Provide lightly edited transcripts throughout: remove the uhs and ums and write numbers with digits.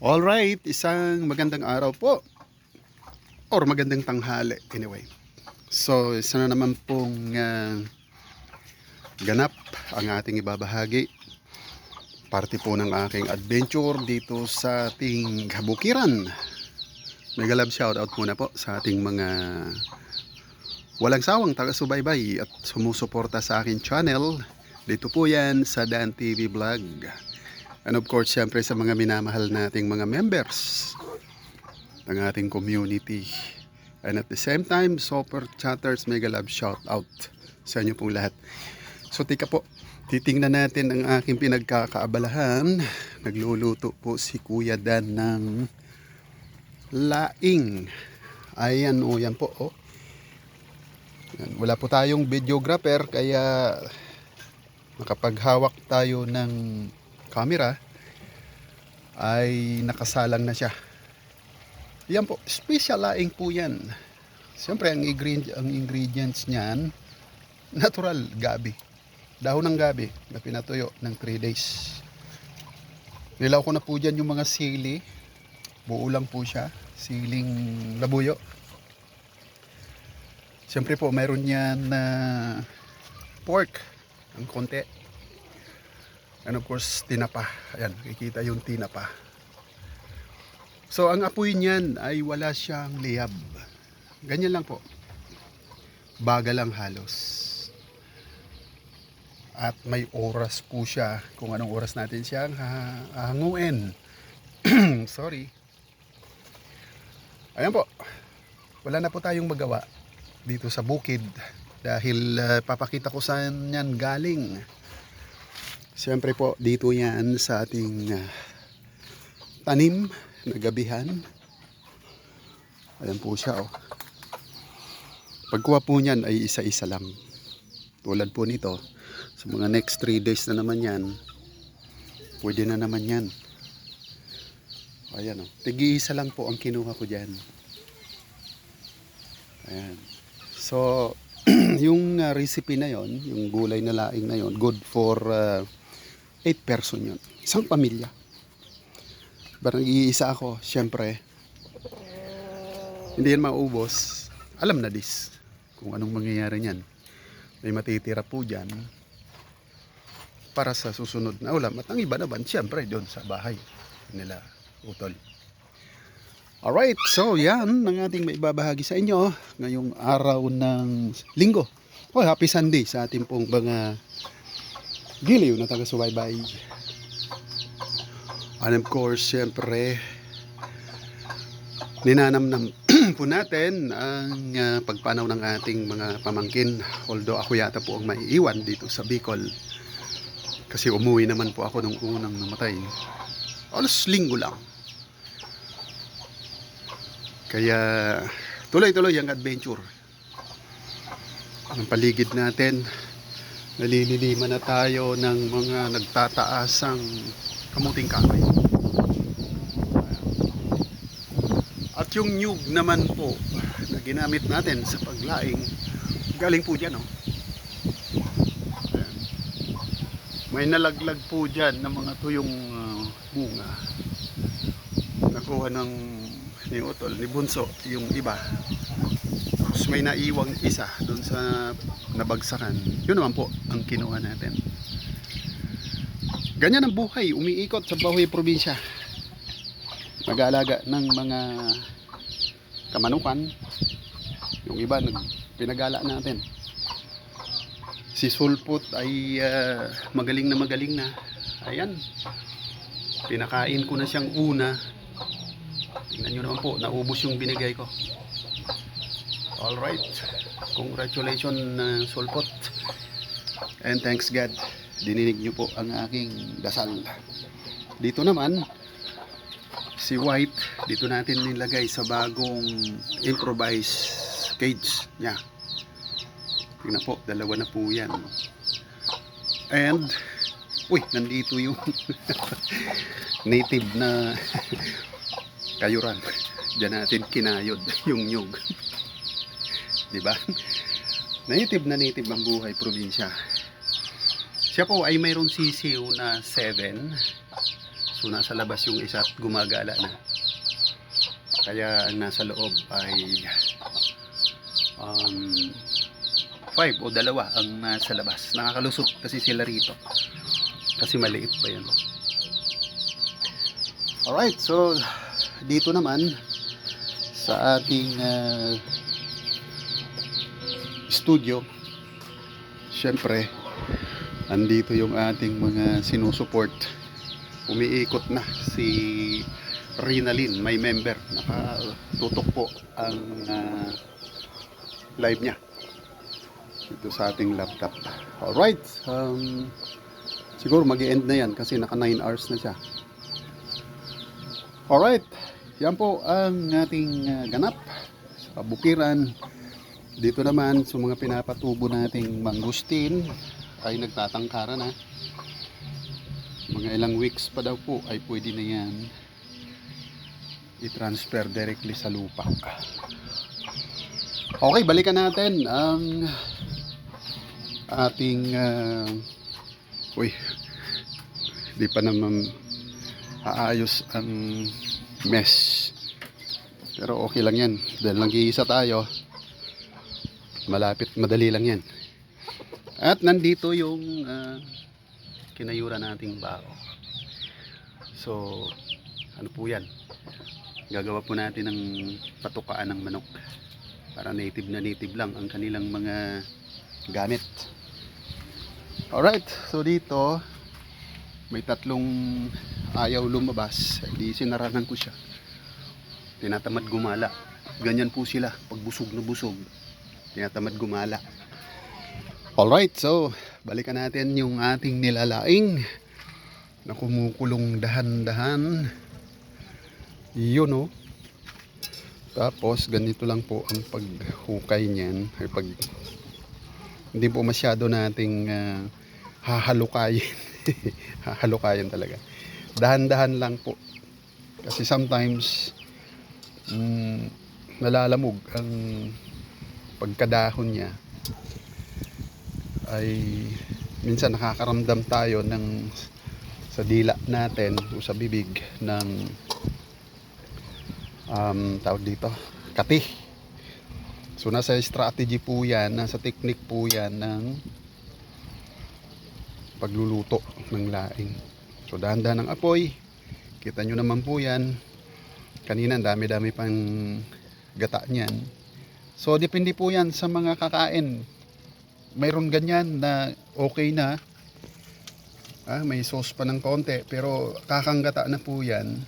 Alright, isang magandang araw po or magandang tanghali anyway. So, isa na naman pong ganap ang ating ibabahagi. Parte po ng aking adventure dito sa ating kabukiran. Mega love shoutout muna po sa ating mga walang sawang taga-subaybay at sumusuporta sa akin channel. Dito po yan sa Dan TV Vlog. And of course, syempre sa mga minamahal nating mga members ng ating community. And at the same time, Super Chatters, mega love shout out sa inyo pong lahat. So tika po, titingnan natin ang aking pinagkakaabalahan. Nagluluto po si Kuya Dan ng laing. Ayan o, yan po o. Yan, wala po tayong videographer kaya makapaghawak tayo ng camera ay nakasalang na siya. Yan po, special laing po yan. Siyempre ang ingredients niyan natural gabi. Dahon ng gabi na pinatuyo ng 3 days. Nilaw ko na po dyan yung mga sili. Buo lang po siya. Siling labuyo. Siyempre po mayroon yan na pork. Ang konti. And of course, tinapa. Ayan, nakikita yung tinapa. So, ang apoy niyan ay wala siyang liyab. Ganyan lang po. Baga lang halos. At may oras po siya kung anong oras natin siyang hahanguin. Sorry. Ayan po. Wala na po tayong magawa dito sa bukid. Dahil papakita ko saan yan galing. Siyempre po dito yan sa ating tanim na gabihan. Ayan po siya oh. Pagkuha po niyan ay isa-isa lang. Tulad po nito. Sa mga next 3 days na naman yan. Pwede na naman yan. Ayan oh. Tig-iisa lang po ang kinuha ko dyan. Ayan. So yung recipe na yon, yung gulay na laing na yon, good for 8 person yun. Isang pamilya. Barang iisa ako, syempre, hindi yan maubos. Alam na this kung anong mangyayari niyan. May matitira po dyan para sa susunod na ulam. At ang iba naman, syempre, doon sa bahay nila utol. Alright, so yan ang ating maibabahagi sa inyo ngayong araw ng linggo. Oh, happy Sunday sa ating pong mga giliw na taga-subaybay. And of course, syempre, ninanamnam po natin ang pagpanaw ng ating mga pamangkin. Although ako yata po ang maiiwan dito sa Bicol. Kasi umuwi naman po ako nung unang namatay. Alas linggo lang. Kaya tuloy-tuloy ang adventure. Ang paligid natin, nalililiman na tayo ng mga nagtataasang kamuting kahoy. At yung nyug naman po na ginamit natin sa paglaing, galing po dyan. Oh. May nalaglag po dyan ng mga tuyong bunga. Nakuha ng ni Utol, ni Bunso, yung iba. Tapos may naiwang isa doon sa nabagsakan. Yun naman po ang kinuha natin. Ganyan ang buhay, umiikot sa Bahoy probinsya. Nag-aalaga ng mga kamanukan. Yung iba pinagala natin. Si Sulput ay magaling na. Ayan. Pinakain ko na siyang una. Tingnan nyo naman po, naubos yung binigay ko. Alright. Congratulations, Sulput. And thanks God. Dininig nyo po ang aking dasal. Dito naman, si White, dito natin nilagay sa bagong improvised cage niya. Tingnan po, dalawa na po yan. And, uy, nandito yung native na kayuran. Diyan natin kinayod yung nyug. Diba? Native ang buhay probinsya. Siya po ay mayroong sisiw na 7. So nasa labas yung isa at gumagala na. Kaya ang nasa loob ay 5 o 2 ang nasa labas. Nakakalusot kasi sila rito. Kasi maliit pa yan. Alright, so dito naman sa ating studio, syempre andito yung ating mga sinusuport. Umiikot na si Rinalyn, may member. Nakatutok po ang live niya dito sa ating laptop. Alright, siguro mag-i-end na yan kasi naka 9 hours na siya. Alright, yan po ang ating ganap sa Bukiran. Dito naman sa mga pinapatubo nating mangustin ay nagtatangkara na. Mga ilang weeks pa daw po ay pwede na yan i-transfer directly sa lupa. Okay, balikan natin ang ating di pa naman aayos ang mesh, pero okay lang yan dahil nag-iisa tayo, madali lang yan. At nandito yung kinayura nating bao. So ano po yan, gagawa po natin ng patukaan ng manok para native na native lang ang kanilang mga gamit. Alright, so dito may 3 ayaw lumabas, hindi sinaranan ko siya, tinatamad gumala. Ganyan po sila pag busog na busog, tinatamad gumala. Alright, so balikan natin yung ating nilalaing na kumukulong dahan-dahan. Yun o. Tapos ganito lang po ang paghukay niyan, ay pag hindi po masyado nating hahalukayin. Hahalukayin talaga, dahan-dahan lang po kasi sometimes nalalamog ang pagkadahon niya, ay minsan nakakaramdam tayo ng sa dila natin o sa bibig ng tawag dito, kati. So nasa strategy po yan, nasa technique po yan ng pagluluto ng laing. So dahan-dahan ang apoy, kita nyo naman po yan kanina, dami-dami pang gata niyan. So depende po yan sa mga kakain. Mayroon ganyan na okay na, may sauce pa ng konti pero kakanggata na po yan.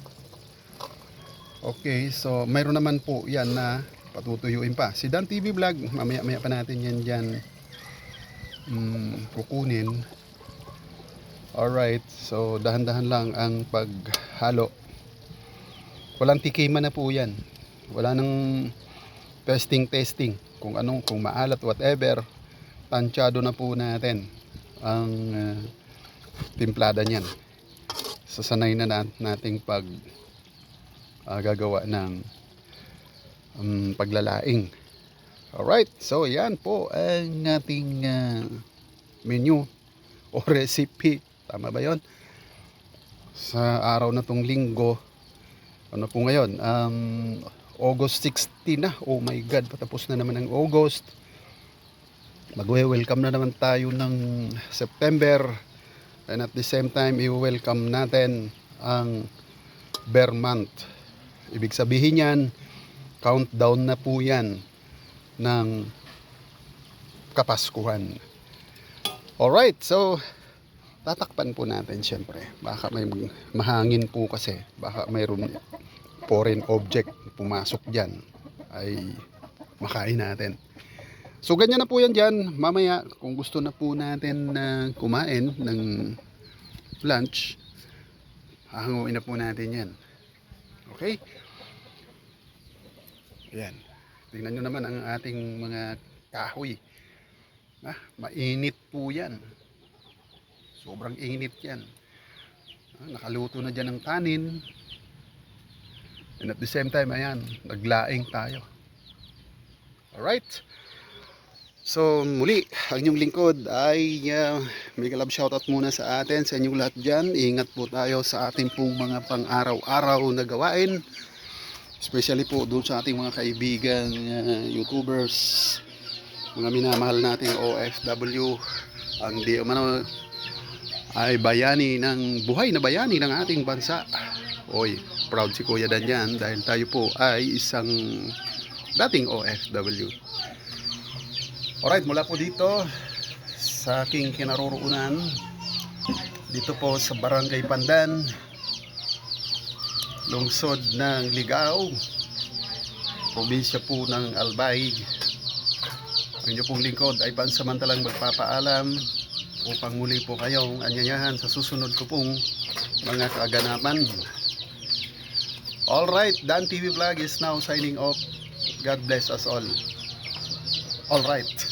Okay, so mayroon naman po yan na patutuyuin pa. Si Dan TV Vlog, mamaya pa natin yan dyan kukunin. Alright, so dahan-dahan lang ang paghalo. Walang tikiman na po yan. Wala nang testing kung anong, kung maalat whatever. Tansyado na po natin ang timplada niyan. Sasanay na nating gagawa ng paglalaing. Alright, so yan po ang ating menu o recipe. Tama ba yon? Sa araw na tong linggo, ano po ngayon? August 16 na. Oh my God, patapos na naman ang August. Magwe-welcome na naman tayo ng September. And at the same time, i-welcome natin ang Bear Month. Ibig sabihin yan, countdown na po yan ng Kapaskuhan. Alright, so tatakpan po natin syempre. Baka may mahangin po kasi. Baka mayroon foreign object pumasok dyan, ay makain natin. So ganyan na po yan dyan. Mamaya kung gusto na po natin kumain ng lunch, hahanguin na po natin yan. Okay? Ayan. Tingnan nyo naman ang ating mga kahoy. Mainit po yan. Sobrang init yan. Nakaluto na dyan ng kanin. And at the same time, ayan, naglaing tayo. Alright. So muli, ang inyong lingkod ay mega love shoutout muna sa atin, sa inyong lahat dyan. Ingat po tayo sa ating pong mga pang-araw-araw na gawain. Especially po doon sa ating mga kaibigan, YouTubers, mga minamahal nating OFW. Ang di umano ay bayani ng buhay na bayani ng ating bansa. Oy, proud si Kuya Dan yan dahil tayo po ay isang dating OFW. Alright, mula po dito sa aking kinaroroonan, dito po sa Barangay Pandan, lungsod ng Ligao, probinsya po ng Albay. Ang inyong pong lingkod ay pansamantalang magpapaalam upang muli po kayong anyayahan sa susunod ko pong mga kaganapan. Alright, Dan TV Vlog is now signing off. God bless us all. Alright.